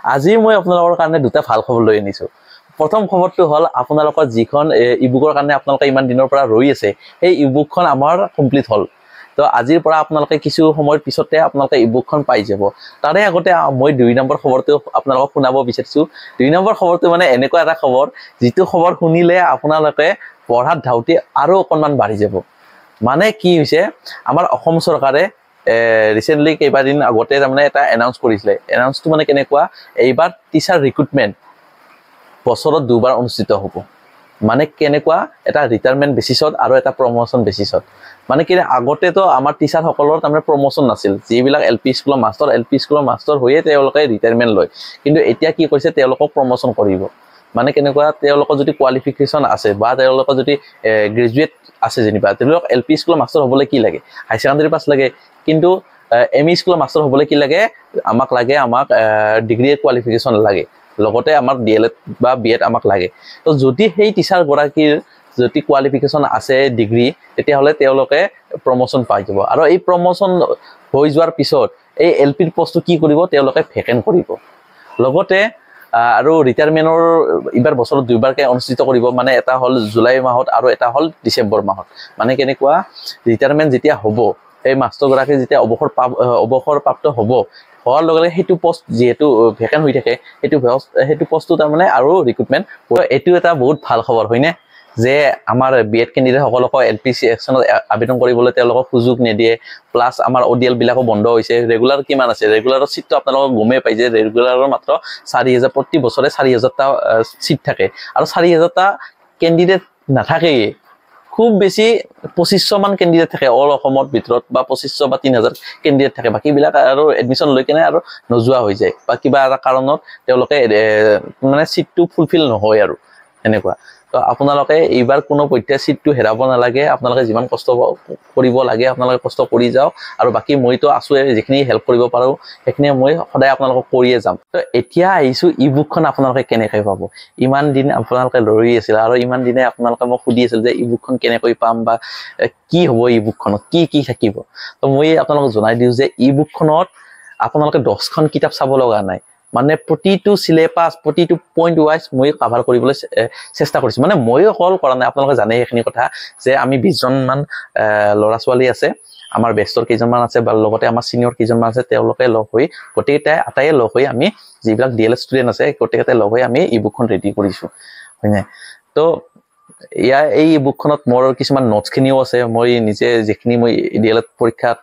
আজি মই আপোনালোকৰ কাৰণে দুটা ভাল খবৰ লৈ আনিছো। প্ৰথম খবৰটো হ'ল আপোনালোকৰ যিখন ইবুকৰ কাৰণে আপোনালোকে ইমান দিনৰ পৰা ৰৈ আছে, সেই ইবুকখন আমাৰ কমপ্লিট হ'ল। তো আজিৰ পৰা আপোনালোকে কিছু সময়ৰ পিছতে আপোনালোকে ইবুকখন পাই যাব। তাৰে আগতে মই 2 নম্বৰ খবৰটো আপোনালোকক শুনাব বিচাৰিছো। 2 নম্বৰ খবৰটো মানে এনেকুৱা এটা খবৰ, যিটো খবৰ শুনিলে আপোনালোকে পঢ়াত ধাউতি আৰু অকণমান বাঢ়ি যাব। মানে কি হৈছে, আমাৰ অসম চৰকাৰে ৰিসেন্টলি কেইবাদিন আগতে তাৰমানে এটা এনাউন্স কৰিছিলে। এনাউন্সটো মানে কেনেকুৱা, এইবাৰ টিচাৰ ৰিক্ৰুটমেণ্ট বছৰত 2 বাৰ অনুষ্ঠিত হ'ব। মানে কেনেকুৱা, এটা ৰিটায়াৰমেণ্ট বেচিছত আৰু এটা প্ৰমোশন বেচিছত। মানে কি, আগতেতো আমাৰ টিচাৰসকলৰ তাৰমানে প্ৰমোশন নাছিল। যিবিলাক এল পি স্কুলৰ মাষ্টৰ হৈয়ে তেওঁলোকে ৰিটায়াৰমেণ্ট লয়। কিন্তু এতিয়া কি কৰিছে, তেওঁলোকক প্ৰমোশন কৰিব। মানে কেনেকুৱা, তেওঁলোকৰ যদি কোৱালিফিকেশ্যন আছে বা তেওঁলোকৰ যদি গ্ৰেজুৱেট আছে, যেনিবা তেওঁলোকক এল পি স্কুলৰ মাষ্টৰ হ'বলৈ কি লাগে, হাই ছেকেণ্ডাৰী পাছ লাগে। কিন্তু এম ই স্কুলৰ মাষ্টৰ হ'বলৈ কি লাগে, আমাক ডিগ্ৰী কোৱালিফিকেশ্যন লাগে। লগতে আমাক DLED বা BEd আমাক লাগে। তো যদি সেই টিচাৰগৰাকীৰ যদি কোৱালিফিকেশ্যন আছে ডিগ্ৰী, তেতিয়াহ'লে তেওঁলোকে প্ৰমোশন পাই যাব। আৰু এই প্ৰমোশন হৈ যোৱাৰ পিছত এই এল পিৰ পষ্টটো কি কৰিব, তেওঁলোকে ভেকেণ্ট কৰিব। লগতে আৰু ৰিটায়াৰমেণ্টৰ এইবাৰ বছৰত 2 বাৰকৈ অনুষ্ঠিত কৰিব। মানে এটা হ'ল জুলাই মাহত আৰু এটা হ'ল ডিচেম্বৰ মাহত। মানে কেনেকুৱা, ৰিটায়াৰমেণ্ট যেতিয়া হ'ব, এই মাষ্টৰগৰাকী যেতিয়া অৱসৰপ্ৰাপ্ত হোৱাৰ লগে লগে সেইটো পষ্ট যিহেতু ভেকেণ্ট হৈ থাকে, সেইটো পষ্টটো তাৰমানে আৰু ৰিক্ৰুটমেণ্ট। এইটো এটা বহুত ভাল খবৰ হয়নে, যে আমাৰ BEd কেণ্ডিডেটসকলক এল পি ছেকশ্যনত আবেদন কৰিবলৈ তেওঁলোকক সুযোগ নিদিয়ে। প্লাছ আমাৰ ODL বিলাকো বন্ধ হৈছে। ৰেগুলাৰ কিমান আছে, ৰেগুলাৰৰ চিটটো আপোনালোকক গমেই পাই যে ৰেগুলাৰৰ মাত্ৰ 4,000, প্ৰতি বছৰে 4,000টা চিট থাকে। আৰু 4,000টা কেণ্ডিডেট নাথাকেই, খুব বেছি 2500 মান কেণ্ডিডেট থাকে অল অসমৰ ভিতৰত, বা 2500 বা 3,000 কেণ্ডিডেট থাকে। বাকীবিলাক আৰু এডমিশ্যন লৈ কেনে আৰু নোযোৱা হৈ যায়, বা কিবা এটা কাৰণত তেওঁলোকে মানে চিটটো ফুলফিল নহয় আৰু এনেকুৱা। তো আপোনালোকে এইবাৰ কোনো পধ্যে চিটটো হেৰাব নালাগে। আপোনালোকে যিমান কষ্ট কৰিব লাগে আপোনালোকে কষ্ট কৰি যাওক। আৰু বাকী মইতো আছোৱে, যিখিনি হেল্প কৰিব পাৰোঁ সেইখিনি মই সদায় আপোনালোকক কৰিয়ে যাম। তো এতিয়া আহিছোঁ, ই বুকখন আপোনালোকে কেনেকৈ পাব। ইমান দিন আপোনালোকে ৰৈ আছিল, আৰু ইমান দিনে আপোনালোকে মোক সুধি আছিল যে ই বুকখন কেনেকৈ পাম, বা কি হ'ব ই বুকখনত, কি কি থাকিব। তো মই আপোনালোকক জনাই দিওঁ যে ই বুকখনত আপোনালোকে 10খন কিতাপ চাব লগা নাই। মানে প্ৰতিটো চিলেবাছ, প্ৰতিটো পইণ্ট ৱাইজ মই কাভাৰ কৰিবলৈ চেষ্টা কৰিছোঁ। মানে ময়ো অকল কৰা নাই, আপোনালোকে জানে সেইখিনি কথা, যে আমি 20জনমান ল'ৰা ছোৱালী আছে, আমাৰ বেষ্টৰ কেইজনমান আছে, বা লগতে আমাৰ চিনিয়ৰ কেইজনমান আছে। তেওঁলোকে লগ হৈ আটাইয়ে লগ হৈ আমি যিবিলাক DLED ষ্টুডেণ্ট আছে, গোটেইকেইটাই লগ হৈ আমি ই বুকখন ৰেডি কৰিছোঁ, হয়নে। তো এই বুকখনত মোৰ কিছুমান নোটছখিনিও আছে। মই নিজে যিখিনি মই DLED পৰীক্ষাত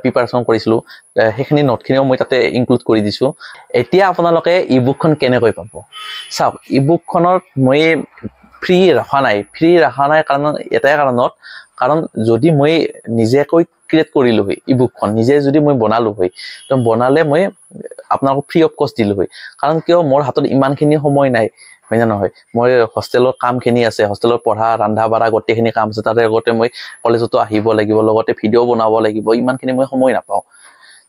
প্ৰিপাৰেশ্যন কৰিছিলোঁ, সেইখিনি নোটখিনিও মই তাতে ইনক্লুড কৰি দিছোঁ। এতিয়া আপোনালোকে ই বুকখন কেনেকৈ পাব চাওক। ই বুকখনত মই ফ্ৰী ৰখা নাই কাৰণ এটাই কাৰণত, কাৰণ যদি মই নিজাকৈ ক্ৰিয়েট কৰিলোঁ হয়, ই বুকখন নিজে যদি মই বনালোঁ হয়, তো বনালে মই আপোনালোকক ফ্ৰী অফ কষ্ট দিলোঁ হয়। কাৰণ কিয়, মোৰ হাতত ইমানখিনি সময় নাই, হয় নে নহয়। মই হোষ্টেলৰ কামখিনি আছে, হোষ্টেলত পঢ়া, ৰন্ধা বাঢ়া গোটেইখিনি কাম আছে। তাতে আগতে মই কলেজতো আহিব লাগিব, লগতে ভিডিঅ' বনাব লাগিব, ইমানখিনি মই সময় নাপাওঁ।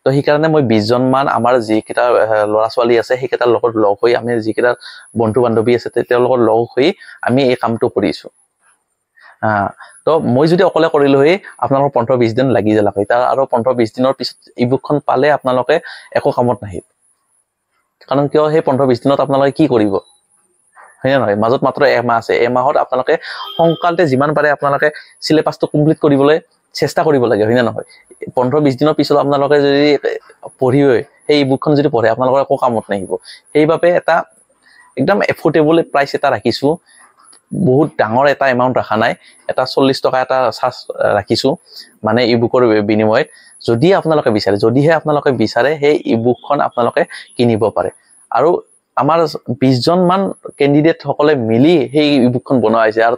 তো সেইকাৰণে মই 20জনমান আমাৰ যিকেইটা ল'ৰা ছোৱালী আছে, সেইকেইটাৰ লগত লগ হৈ, আমি যিকেইটা বন্ধু বান্ধৱী আছে তেওঁলোকৰ লগ হৈ আমি এই কামটো কৰিছোঁ। তো মই যদি অকলে কৰিলোঁ হয়, আপোনালোকৰ 15-20 দিন লাগি গ'ল হয়। তাৰ আৰু 15-20 দিনৰ পিছত ই বুকখন পালে আপোনালোকে একো কামত নাহিল। কাৰণ কিয়, সেই 15-20 দিনত আপোনালোকে কি কৰিব, হয় নে নহয়। মাজত মাত্ৰ এমাহ আছে। এমাহত আপোনালোকে সোনকালতে যিমান পাৰে আপোনালোকে চিলেবাছটো কমপ্লিট কৰিবলৈ চেষ্টা কৰিব লাগে, হয় নে নহয়। 15-20 দিনৰ পিছত আপোনালোকে যদি পঢ়িবই, সেই ই বুকখন যদি পঢ়ে, আপোনালোকৰ একো কামত নাহিব। সেইবাবে এটা একদম এফৰ্ডেবল প্ৰাইচ এটা ৰাখিছোঁ। বহুত ডাঙৰ এটা এমাউণ্ট ৰখা নাই, এটা 40 টকা এটা চাৰ্জ ৰাখিছোঁ, মানে ই বুকৰ বিনিময়ত। যদিহে আপোনালোকে বিচাৰে, সেই ই বুকখন আপোনালোকে কিনিব পাৰে। আৰু আমাৰ 20জনমান কেণ্ডিডেটসকলে মিলি সেই ই বুকখন বনোৱা হৈছে। আৰু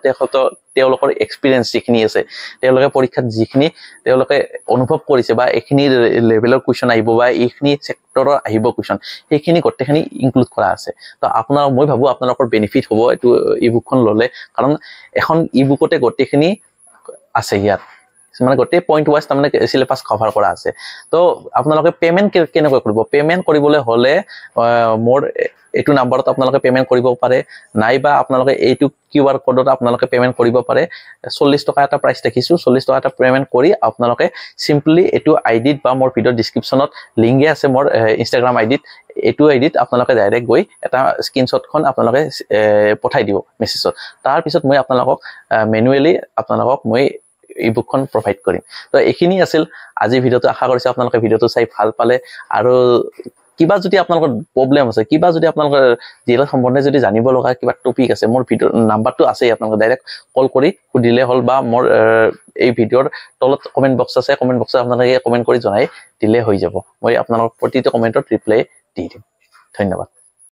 তেওঁলোকৰ এক্সপিৰিয়েঞ্চ যিখিনি আছে, তেওঁলোকে পৰীক্ষাত যিখিনি তেওঁলোকে অনুভৱ কৰিছে, বা এইখিনি লেভেলৰ কুৱেশ্যন আহিব, বা এইখিনি চেক্টৰৰ আহিব কুৱেশ্যন, সেইখিনি গোটেইখিনি ইনক্লুড কৰা আছে। তো মই ভাবোঁ আপোনালোকৰ বেনিফিট হ'ব এইটো ই বুকখন ল'লে, কাৰণ এখন ই বুকতে গোটেইখিনি আছে ইয়াত। মানে গোটেই পইণ্ট ৱাইজ তাৰমানে চিলেবাছ কভাৰ কৰা আছে তো আপোনালোকে পে'মেণ্ট কেনেকৈ কৰিব পে'মেণ্ট কৰিবলৈ হ'লে মোৰ এইটো নাম্বাৰত আপোনালোকে পে'মেণ্ট কৰিব পাৰে নাইবা আপোনালোকে এইটো QR কোডত আপোনালোকে পে'মেণ্ট কৰিব পাৰে 40 টকা এটা প্ৰাইচ দেখিছোঁ 40 টকা এটা পে'মেণ্ট কৰি আপোনালোকে চিম্পলি এইটো আইডিত বা মোৰ ভিডিঅ' ডিছক্ৰিপশ্যনত লিংকে আছে মোৰ ইনষ্টাগ্ৰাম আইডিত এইটো আইডিত আপোনালোকে ডাইৰেক্ট গৈ এটা স্ক্ৰীনশ্বটখন আপোনালোকে পঠাই দিব মেছেজত তাৰপিছত মই আপোনালোকক মেনুৱেলি আপোনালোকক মই ইবুকখন প্ৰভাইড কৰিম তো এইখিনি আছিল আজি ভিডিঅ'টো আশা কৰিছোঁ আপোনালোকে ভিডিঅ'টো চাই ভাল পালে আৰু কিবা যদি আপোনালোকৰ প্ৰব্লেম আছে কিবা যদি আপোনালোকৰ জিলা সম্বন্ধে যদি জানিব লগা কিবা টপিক আছে মোৰ ভিডিঅ' নাম্বাৰটো আছে আপোনালোকে ডাইৰেক্ট কল কৰি সুধিলে হ'ল বা মোৰ এই ভিডিঅ'ৰ তলত কমেণ্ট বক্স আছে কমেণ্ট বক্সত আপোনালোকে কমেণ্ট কৰি জনাই দিলে হৈ যাব মই আপোনালোকৰ প্ৰতিটো কমেণ্টত ৰিপ্লাই দি দিম ধন্যবাদ